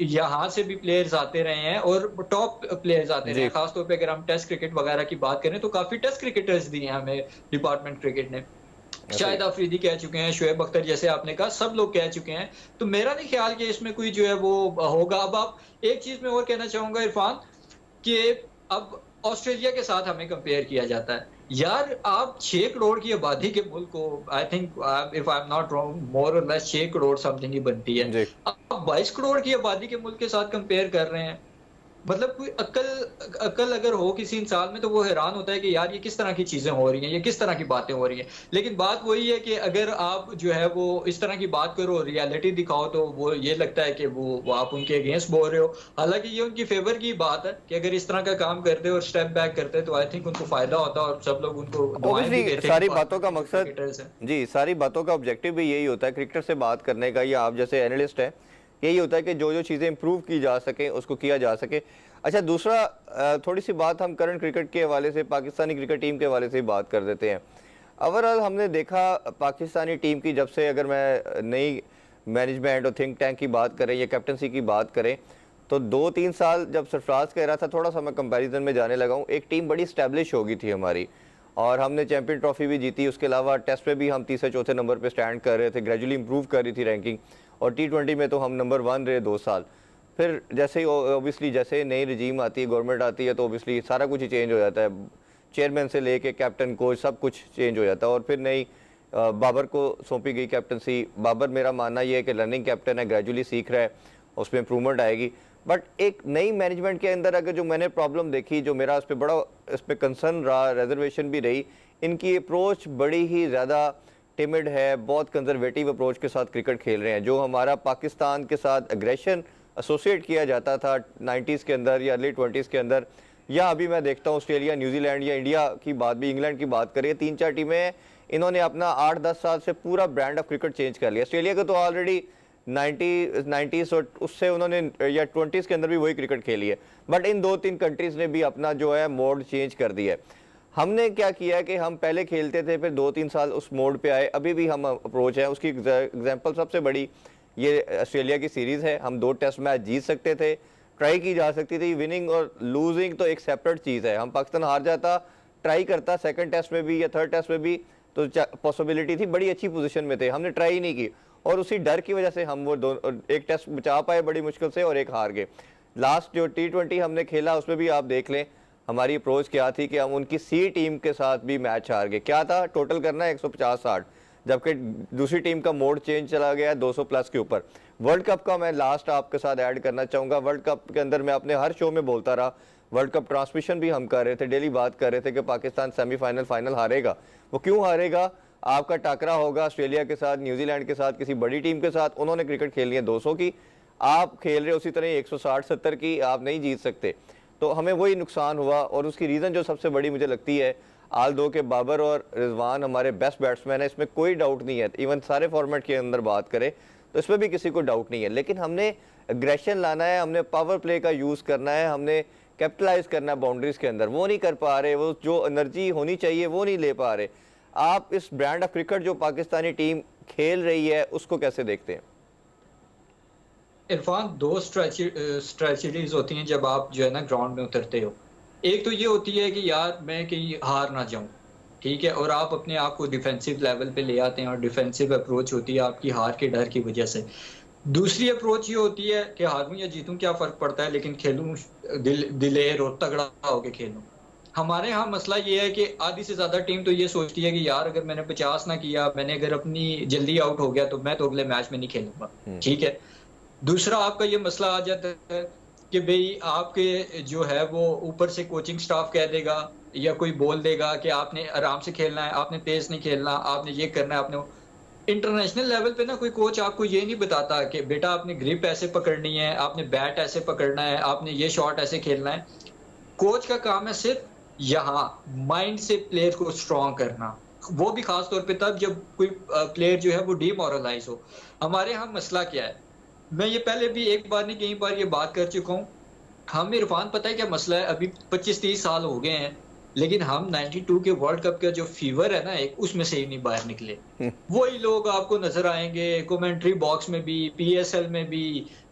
यहाँ से भी प्लेयर्स आते रहे हैं और टॉप प्लेयर्स आते रहे हैं, खासतौर पे अगर हम टेस्ट क्रिकेट वगैरह की बात करें तो काफी टेस्ट क्रिकेटर्स दिए हैं हमें डिपार्टमेंट क्रिकेट ने। शाहिद अफरीदी कह चुके हैं, शोएब अख्तर जैसे आपने कहा, सब लोग कह चुके हैं। तो मेरा नहीं ख्याल कि इसमें कोई जो है वो होगा। अब आप एक चीज में और कहना चाहूंगा इरफान, कि अब ऑस्ट्रेलिया के साथ हमें कंपेयर किया जाता है। यार, आप 6 करोड़ की आबादी के मुल्क को, I think if I am not wrong, more or less 6 crore something ही बनती है। आप 22 करोड़ की आबादी के मुल्क के साथ कंपेयर कर रहे हैं। मतलब कोई अक्ल अक्ल अगर हो किसी इंसान में तो वो हैरान होता है कि यार ये किस तरह की चीजें हो रही हैं, ये किस तरह की बातें हो रही हैं। लेकिन बात वही है कि अगर आप जो है वो इस तरह की बात करो, रियलिटी दिखाओ, तो वो ये लगता है कि वो आप उनके अगेंस्ट बोल रहे हो। हालांकि ये उनकी फेवर की बात है कि अगर इस तरह का काम करते और स्टेप बैक करते तो आई थिंक उनको फायदा होता और सब लोग उनको दुआएं भी ऑब्वियसली देते कि सारी बातों का पाकिस्तानी जो मकसद, क्रिकेटर्स हैं। जी सारी बातों का ऑब्जेक्टिव भी यही होता है क्रिकेटर से बात करने का, या आप जैसे एनालिस्ट हैं, यही होता है कि जो जो चीज़ें इंप्रूव की जा सकें उसको किया जा सके। अच्छा, दूसरा थोड़ी सी बात हम करंट क्रिकेट के हवाले से, पाकिस्तानी क्रिकेट टीम के हवाले से ही बात कर देते हैं। ओवरऑल हमने देखा पाकिस्तानी टीम की, जब से अगर मैं नई मैनेजमेंट और थिंक टैंक की बात करें या कैप्टनसी की बात करें, तो 2-3 साल जब सरफराज कह रहा था, थोड़ा सा मैं कंपैरिजन में जाने लगा हूँ, एक टीम बड़ी स्टैब्लिश हो गई थी हमारी, और हमने चैंपियन ट्रॉफी भी जीती। उसके अलावा टेस्ट पे भी हम तीसरे चौथे नंबर पे स्टैंड कर रहे थे, ग्रेजुअली इंप्रूव कर रही थी रैंकिंग, और T20 में तो हम नंबर 1 रहे 2 साल। फिर जैसे ही ऑब्वियसली जैसे नई रजीम आती है, गवर्नमेंट आती है, तो ऑब्वियसली सारा कुछ ही चेंज हो जाता है, चेयरमैन से लेके कैप्टन कोच सब कुछ चेंज हो जाता है। और फिर नई बाबर को सौंपी गई कैप्टनसी। बाबर, मेरा मानना ये है कि लर्निंग कैप्टन है, ग्रेजुअली सीख रहा है, उसमें इंप्रूवमेंट आएगी। बट एक नई मैनेजमेंट के अंदर अगर जो मैंने प्रॉब्लम देखी, जो मेरा इस पर बड़ा इस पर कंसर्न रहा, रिजर्वेशन भी रही, इनकी अप्रोच बड़ी ही ज़्यादा टिमिड है, बहुत कंजर्वेटिव अप्रोच के साथ क्रिकेट खेल रहे हैं। जो हमारा पाकिस्तान के साथ एग्रेशन एसोसिएट किया जाता था 90s के अंदर या अर्ली 20s के अंदर, या अभी मैं देखता हूँ ऑस्ट्रेलिया, न्यूजीलैंड या इंडिया की बात भी, इंग्लैंड की बात करें, 3-4 टीमें इन्होंने अपना 8-10 साल से पूरा ब्रांड ऑफ क्रिकेट चेंज कर लिया। ऑस्ट्रेलिया को तो ऑलरेडी 90s और उससे उन्होंने या 20s के अंदर भी वही क्रिकेट खेली है, बट इन 2-3 कंट्रीज़ ने भी अपना जो है मोड चेंज कर दिया है। हमने क्या किया है कि हम पहले खेलते थे, फिर 2-3 साल उस मोड पे आए, अभी भी हम अप्रोच है उसकी एग्जांपल सबसे बड़ी ये ऑस्ट्रेलिया की सीरीज़ है। हम 2 टेस्ट मैच जीत सकते थे, ट्राई की जा सकती थी। विनिंग और लूजिंग तो एक सेपरेट चीज़ है। हम पाकिस्तान हार जाता, ट्राई करता सेकंड टेस्ट में भी या थर्ड टेस्ट में भी, तो पॉसिबिलिटी थी, बड़ी अच्छी पोजीशन में थे, हमने ट्राई ही नहीं की, और उसी डर की वजह से हम वो एक टेस्ट बचा पाए बड़ी मुश्किल से और एक हार गए। लास्ट जो T20 हमने खेला उसमें भी आप देख लें हमारी अप्रोच क्या थी कि हम उनकी सी टीम के साथ भी मैच हार गए। क्या था, टोटल करना है 150-60, जबकि दूसरी टीम का मोड चेंज चला गया है 200 प्लस के ऊपर। वर्ल्ड कप का मैं लास्ट आपके साथ ऐड करना चाहूँगा। वर्ल्ड कप के अंदर मैं अपने हर शो में बोलता रहा, वर्ल्ड कप ट्रांसमिशन भी हम कर रहे थे, डेली बात कर रहे थे कि पाकिस्तान सेमीफाइनल फाइनल हारेगा। वो क्यों हारेगा? आपका टकरा होगा ऑस्ट्रेलिया के साथ, न्यूजीलैंड के साथ, किसी बड़ी टीम के साथ, उन्होंने क्रिकेट खेलनी है 200 की, आप खेल रहे हो उसी तरह 160-70 की, आप नहीं जीत सकते। तो हमें वही नुकसान हुआ, और उसकी रीज़न जो सबसे बड़ी मुझे लगती है, आल दो के बाबर और रिजवान हमारे बेस्ट बैट्समैन है, इसमें कोई डाउट नहीं है। इवन सारे फॉर्मेट के अंदर बात करें तो इसमें भी किसी को डाउट नहीं है, लेकिन हमने एग्रेशन लाना है, हमने पावर प्ले का यूज़ करना है, हमने कैपिटलाइज करना है बाउंड्रीज के अंदर। वो नहीं कर पा रहे, वो जो एनर्जी होनी चाहिए वो नहीं ले पा रहे। आप इस ब्रांड ऑफ क्रिकेट जो पाकिस्तानी टीम खेल रही है उसको कैसे देखते हैं? इरफान, दो स्ट्रेटजीज होती हैं जब आप जो है ना ग्राउंड में उतरते हो। एक तो ये होती है कि यार मैं कहीं हार ना जाऊं, ठीक है, और आप अपने आप को डिफेंसिव लेवल पे ले आते हैं, और डिफेंसिव अप्रोच होती है आपकी हार के डर की वजह से। दूसरी अप्रोच ये होती है कि हारूं या जीतूं क्या फर्क पड़ता है, लेकिन खेलूं दिलेर और तगड़ा होके खेलूं। हमारे यहाँ मसला ये है कि आधी से ज्यादा टीम तो ये सोचती है कि यार अगर मैंने 50 ना किया, मैंने अगर अपनी जल्दी आउट हो गया तो मैं तो अगले मैच में नहीं खेलूंगा, ठीक है। दूसरा आपका ये मसला आ जाता है कि भाई आपके जो है वो ऊपर से कोचिंग स्टाफ कह देगा या कोई बोल देगा कि आपने आराम से खेलना है, आपने तेज नहीं खेलना, आपने ये करना है, आपने इंटरनेशनल लेवल पे ना कोई कोच आपको ये नहीं बताता कि बेटा आपने ग्रिप ऐसे पकड़नी है, आपने बैट ऐसे पकड़ना है, आपने ये शॉट ऐसे खेलना है। कोच का काम है सिर्फ यहाँ माइंड से प्लेयर को स्ट्रॉन्ग करना, वो भी खास तौर पे तब जब कोई प्लेयर जो है वो डीमोरलाइज हो। हमारे यहाँ मसला क्या है, मैं ये पहले भी एक बार नहीं कई बार ये बात कर चुका हूँ। हम इरफान, पता है क्या मसला है, अभी 25-30 साल हो गए हैं, लेकिन हम 92 के वर्ल्ड कप का जो फीवर है ना एक, उसमें से ही नहीं बाहर निकले। वही लोग आपको नजर आएंगे कमेंट्री बॉक्स में भी, PSL में भी,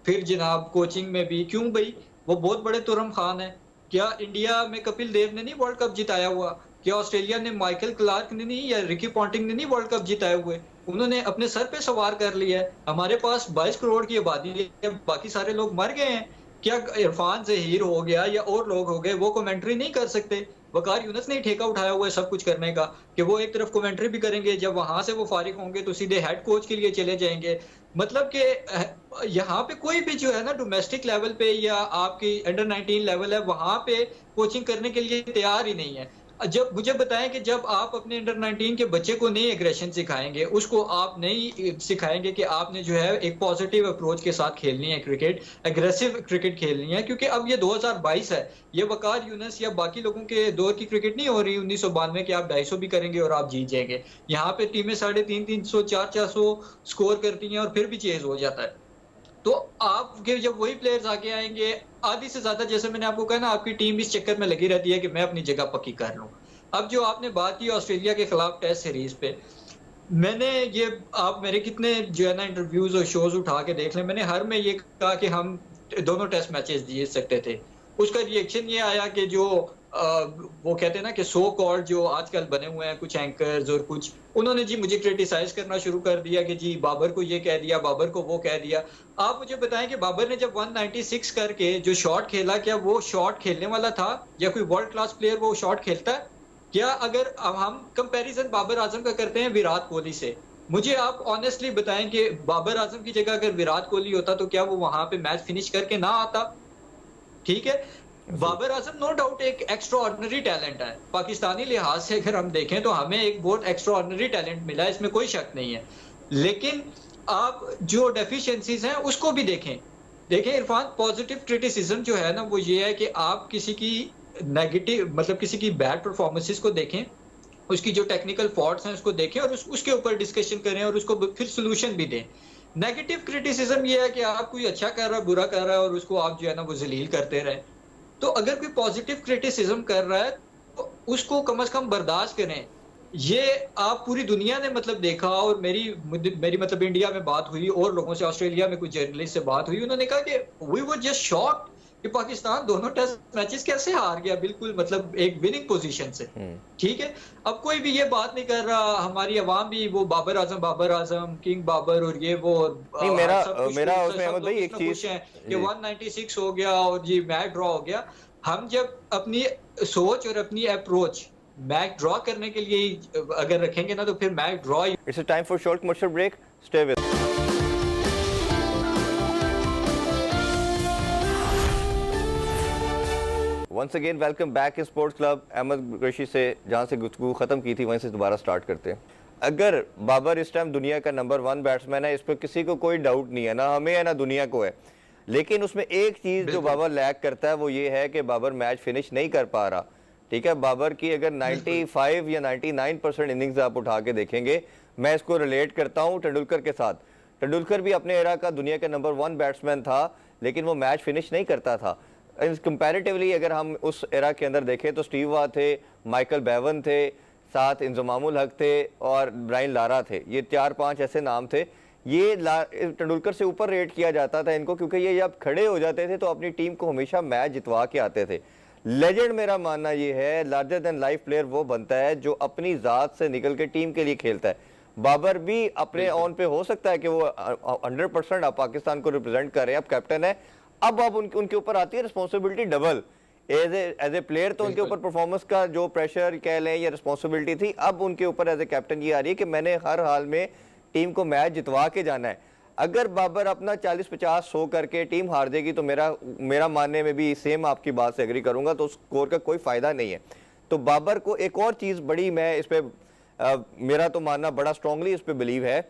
फिर जनाब कोचिंग में भी। क्यों भाई, वो बहुत बड़े तुरम खान है। क्या इंडिया में कपिल देव ने नहीं वर्ल्ड कप जिताया हुआ? क्या ऑस्ट्रेलिया ने माइकल क्लार्क ने नहीं, या रिकी पॉन्टिंग ने नहीं वर्ल्ड कप जिताए हुए? उन्होंने अपने सर पे सवार कर लिया है। हमारे पास 22 करोड़ की आबादी है, बाकी सारे लोग मर गए हैं। क्या इरफान जहीर हो गया या और लोग हो गए वो कमेंट्री नहीं कर सकते? वकार यूनुस ने ही ठेका उठाया हुआ है सब कुछ करने का, कि वो एक तरफ कमेंट्री भी करेंगे, जब वहां से वो फारिग होंगे तो सीधे हेड कोच के लिए चले जाएंगे। मतलब कि यहाँ पे कोई भी जो है ना डोमेस्टिक लेवल पे या आपकी अंडर 19 लेवल है वहां पे कोचिंग करने के लिए तैयार ही नहीं है। जब मुझे बताएं कि जब आप अपने अंडर 19 के बच्चे को नई एग्रेशन सिखाएंगे, उसको आप नहीं सिखाएंगे कि आपने जो है एक पॉजिटिव अप्रोच के साथ खेलनी है क्रिकेट, एग्रेसिव क्रिकेट खेलनी है, क्योंकि अब ये 2022 है, ये वकार यूनुस या बाकी लोगों के दौर की क्रिकेट नहीं हो रही 1992 की आप 250 भी करेंगे और आप जीत जाएंगे। यहाँ पे टीमें 350, 400 स्कोर करती हैं और फिर भी चेज हो जाता है। तो आपके जब वही प्लेयर्स आगे आएंगे, आधी से ज्यादा, जैसे मैंने आपको कहा ना, आपकी टीम इस चक्कर में लगी रहती है कि मैं अपनी जगह पक्की कर लूं। अब जो आपने बात की ऑस्ट्रेलिया के खिलाफ टेस्ट सीरीज पे, मैंने ये, आप मेरे कितने जो है ना इंटरव्यूज और शोज उठा के देख लें, मैंने हर में ये कहा कि हम दोनों टेस्ट मैचेस जीत सकते थे। उसका रिएक्शन ये आया कि जो वो कहते हैं ना कि सो कॉल्ड जो आजकल बने हुए हैं कुछ एंकर्स और कुछ, उन्होंने जी मुझे क्रिटिसाइज करना शुरू कर दिया कि जी बाबर को ये कह दिया, बाबर को वो कह दिया। आप मुझे बताएं कि बाबर ने जब 196 करके जो शॉट खेला, क्या वो शॉट खेलने वाला था? या कोई वर्ल्ड क्लास प्लेयर वो शॉट खेलता है क्या? अगर अब हम कंपैरिजन बाबर आजम का करते हैं विराट कोहली से, मुझे आप ऑनेस्टली बताएं कि बाबर आजम की जगह अगर विराट कोहली होता तो क्या वो वहां पे मैच फिनिश करके ना आता? ठीक है, बाबर आजम नो डाउट एक एक्स्ट्रा ऑर्डिनरी टैलेंट है, पाकिस्तानी लिहाज से अगर हम देखें तो हमें एक बहुत एक्स्ट्रा ऑर्डिनरी टैलेंट मिला है, इसमें कोई शक नहीं है। लेकिन आप जो डेफिशिएंसीज हैं उसको भी देखें। देखें इरफान, पॉजिटिव क्रिटिसिज्म जो है ना वो ये है कि आप किसी की नेगेटिव, मतलब किसी की बैड परफॉर्मेंसेस को देखें, उसकी जो टेक्निकल फॉल्ट्स हैं उसको देखें और उसके ऊपर डिस्कशन करें और उसको फिर सोल्यूशन भी दें। नेगेटिव क्रिटिसिज्म ये है कि आप कोई अच्छा कर रहा है, बुरा कर रहा है और उसको आप जो है ना वो जलील करते रहे। तो अगर कोई पॉजिटिव क्रिटिसिज्म कर रहा है तो उसको कम से कम बर्दाश्त करें। ये आप पूरी दुनिया ने मतलब देखा, और मेरी मतलब इंडिया में बात हुई और लोगों से, ऑस्ट्रेलिया में कुछ जर्नलिस्ट से बात हुई, उन्होंने कहा कि वी वर जस्ट शॉक्ड कि पाकिस्तान दोनों टेस्ट मैचेस कैसे हार गया, बिल्कुल मतलब एक विनिंग पोजीशन से। ठीक है, अब कोई भी ये बात नहीं कर रहा, हमारी आवाम भी वो बाबर आजम किंग बाबर और ये वो नहीं, मेरा उसमें अहमद भाई एक चीज है कि 196 हो गया और जी मैच ड्रॉ हो गया। हम जब अपनी सोच और अपनी अप्रोच मैच ड्रॉ करने के लिए अगर रखेंगे ना तो फिर match draw. It's a time for short commercial break, stay with. Once again welcome back in sports club. Ahmed Qureshi से जहाँ से गुफ्तगू ख़त्म की थी वहीं से दोबारा स्टार्ट करते हैं। अगर बाबर इस टाइम दुनिया का नंबर 1 बैट्समैन है, इस पर किसी को कोई डाउट नहीं है, ना हमें है ना दुनिया को है। लेकिन उसमें एक चीज़ जो बाबर लैक करता है वो ये है कि बाबर मैच फिनिश नहीं कर पा रहा। ठीक है, बाबर की अगर 95 या 99% इनिंग्स आप उठा के देखेंगे, मैं इसको रिलेट करता हूँ तेंदुलकर के साथ। तेंदुलकर भी अपने एरा का दुनिया का नंबर 1 बैट्समैन था, लेकिन वो मैच फिनिश नहीं करता था। कंपैरेटिवली अगर हम उस एरा के अंदर देखें तो स्टीव वा थे, माइकल बेवन थे, साथ इंजमामुल हक थे और ब्रायन लारा थे। ये 4-5 ऐसे नाम थे। ये तेंदुलकर से ऊपर रेट किया जाता था इनको, क्योंकि ये जब खड़े हो जाते थे तो अपनी टीम को हमेशा मैच जितवा के आते थे। लेजेंड मेरा मानना ये है, लार्जर देन लाइफ प्लेयर वो बनता है जो अपनी ज़ात से निकल के टीम के लिए खेलता है। बाबर भी अपने ऑन पे हो सकता है कि वो 100% आप पाकिस्तान को रिप्रेजेंट कर रहे हैं, आप कैप्टन है। अब उनके ऊपर आती है responsibility double. As a player तो उनके ऊपर परफॉर्मेंस का जो प्रेशर कह लें या रिस्पॉन्सिबिलिटी थी, अब उनके ऊपर एज ए कैप्टन ये आ रही है कि मैंने हर हाल में टीम को मैच जितवा के जाना है। अगर बाबर अपना 40-50-100 करके टीम हार देगी तो मेरा मानने में भी सेम आपकी बात से एग्री करूंगा, तो स्कोर का कोई फायदा नहीं है। तो बाबर को एक और चीज़ बड़ी, मैं इस पर मेरा तो मानना बड़ा स्ट्रांगली इस पर बिलीव है,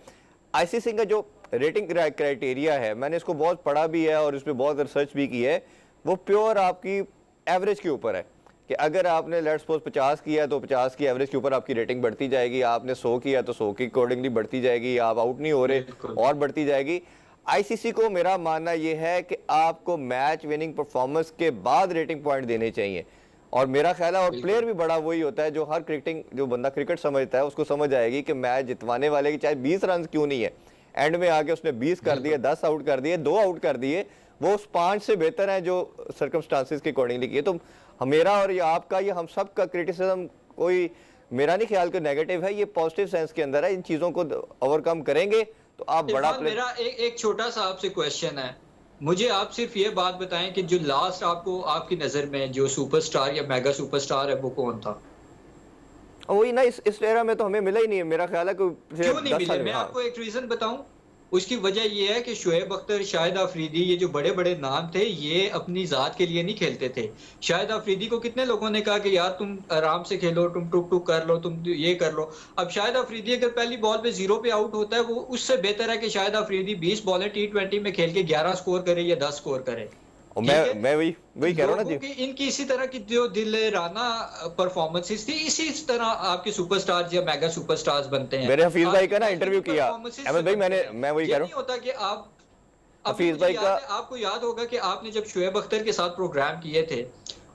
आईसीसी का जो रेटिंग क्राइटेरिया है, मैंने इसको बहुत पढ़ा भी है और इस पर बहुत रिसर्च भी की है, वो प्योर आपकी एवरेज के ऊपर है कि अगर आपने लेट्स सपोज 50 किया तो 50 की एवरेज के ऊपर आपकी रेटिंग बढ़ती जाएगी, आपने 100 किया तो 100 की अकॉर्डिंगली बढ़ती जाएगी, आप आउट नहीं हो रहे और बढ़ती जाएगी। आईसीसी को मेरा मानना यह है कि आपको मैच विनिंग परफॉर्मेंस के बाद रेटिंग पॉइंट देने चाहिए, और मेरा ख्याल है, और प्लेयर भी बड़ा वही होता है जो हर जो बंदा क्रिकेट समझता है उसको समझ आएगी कि मैच जितवाने वाले की चाहे 20 रन क्यों नहीं है, एंड में आके उसने 20 कर दिए, 10 आउट कर दिए, 2 आउट कर दिए, वो उस 5 से बेहतर है जो सर्कमस्टांसिस के अकॉर्डिंगली किए। तो मेरा और ये आपका, ये हम सब का क्रिटिसिज्म कोई मेरा नहीं ख्याल कि नेगेटिव है, ये पॉजिटिव सेंस के अंदर है। इन चीजों को ओवरकम करेंगे तो आप बड़ा मेरा एक छोटा सा आपसे क्वेश्चन है, मुझे आप सिर्फ ये बात बताएं कि जो लास्ट आपको आपकी नज़र में जो सुपरस्टार या मेगा सुपरस्टार है वो कौन था? वही ना, इस एरा में तो हमें मिला ही नहीं है, मेरा ख्याल है कि क्यों नहीं 10 मिले? साल में। मैं हाँ। आपको एक रीज़न बताऊँ? उसकी वजह ये है कि शुएब अख्तर, शाहिद अफरीदी ये जो बड़े-बड़े नाम थे, ये अपनी ज़ात के लिए नहीं खेलते थे। शाहिद अफरीदी को कितने लोगों ने कहा कि यार तुम आराम से खेलो, तुम टुक-टुक कर लो, तुम ये कर लो। अब शाहिद अफरीदी अगर पहली बॉल पे 0 पे आउट होता है, वो उससे बेहतर है कि शाहिद अफरीदी 20 बॉलें टी20 में खेल के 11 स्कोर करे या 10 स्कोर करे। और ठीक है? मैं वही तो वही कह रहा हूँ ना लोगों जी। की इनकी इसी तरह की जो दिलेराना परफॉर्मेंसेस थी, इसी तरह आपके सुपरस्टार्स या मेगा सुपरस्टार्स बनते हैं। मेरे हफीज भाई आपकी का ना मैच इंटरव्यू विनिंग किया परफॉर्मेंसेस से अहमद भाई, बनते मैंने हैं। मैं वही कह ये रहा नहीं हूँ। होता कि आप अभी हफीज मुझे भाई का याद है, आपको याद होगा कि आपने जब शुएब अख्तर के साथ प्रोग्राम किए थे,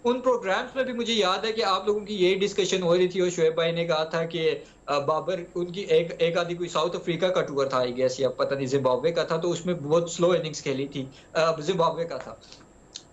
उन प्रोग्राम्स में भी मुझे याद है कि आप लोगों की यही डिस्कशन हो रही थी और शुएब भाई ने कहा था कि बाबर उनकी एक एक आधी कोई साउथ अफ्रीका का टूर था आई गेस, या पता नहीं जिम्बाब्वे का था, तो उसमें बहुत स्लो इनिंग्स खेली थी। जिम्बाब्वे का था।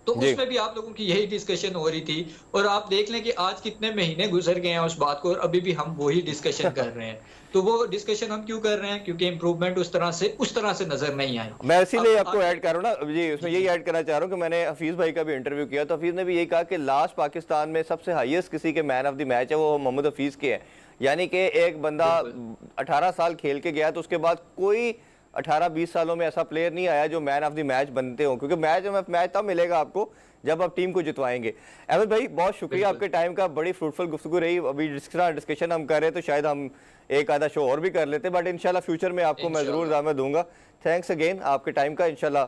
तो जी। उसमें भी आप लोगों की यही डिस्कशन हो रही थी और आप देख लें कि आज कितने महीने गुजर गए हैं उस बात को और अभी भी हम वही डिस्कशन कर रहे हैं। तो वो डिस्कशन हम क्यों कर रहे हैं? क्योंकि इम्प्रूवमेंट उस तरह से नजर नहीं आई। मैं इसीलिए अब आपको ऐड कर रहा हूँ ना जी, उसमें जी, यही जी। ऐड करना चाह रहा हूँ कि मैंने हफीज भाई का भी इंटरव्यू किया, तो हफीज ने भी यही कहा कि लास्ट पाकिस्तान में सबसे हाईएस्ट किसी के मैन ऑफ द मैच है वो मोहम्मद हफीज के हैं। यानी कि एक बंदा बिल्कुल, 18 साल खेल के गया तो उसके बाद कोई 18-20 सालों में ऐसा प्लेयर नहीं आया जो मैन ऑफ द मैच बनते हो, क्योंकि मैच तब मिलेगा आपको जब आप टीम को जितवाएंगे। अहमद भाई बहुत शुक्रिया बिल्कुल। आपके टाइम का, बड़ी फ्रूटफुल गुफ्तगू रही। अभी जिस तरह डिस्कशन हम कर रहे हैं तो शायद हम एक आधा शो और भी कर लेते, बट इंशाल्लाह फ्यूचर में आपको मैं ज़रूर इंशाल्लाह। ज़हमत दूंगा। थैंक्स अगेन आपके टाइम का। इंशाल्लाह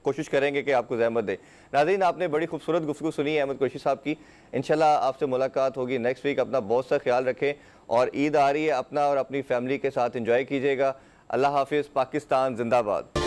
कोशिश करेंगे कि आपको ज़हमत दे। नाज़रीन, आपने बड़ी खूबसूरत गुफ्तगू सुनी है अहमद कुरैशी साहब की। इंशाल्लाह आपसे मुलाकात होगी नेक्स्ट वीक। अपना बहुत सा ख्याल रखें और ईद आ रही है, अपना और अपनी फैमिली के साथ इंजॉय कीजिएगा। अल्लाह हाफिज़। पाकिस्तान जिंदाबाद।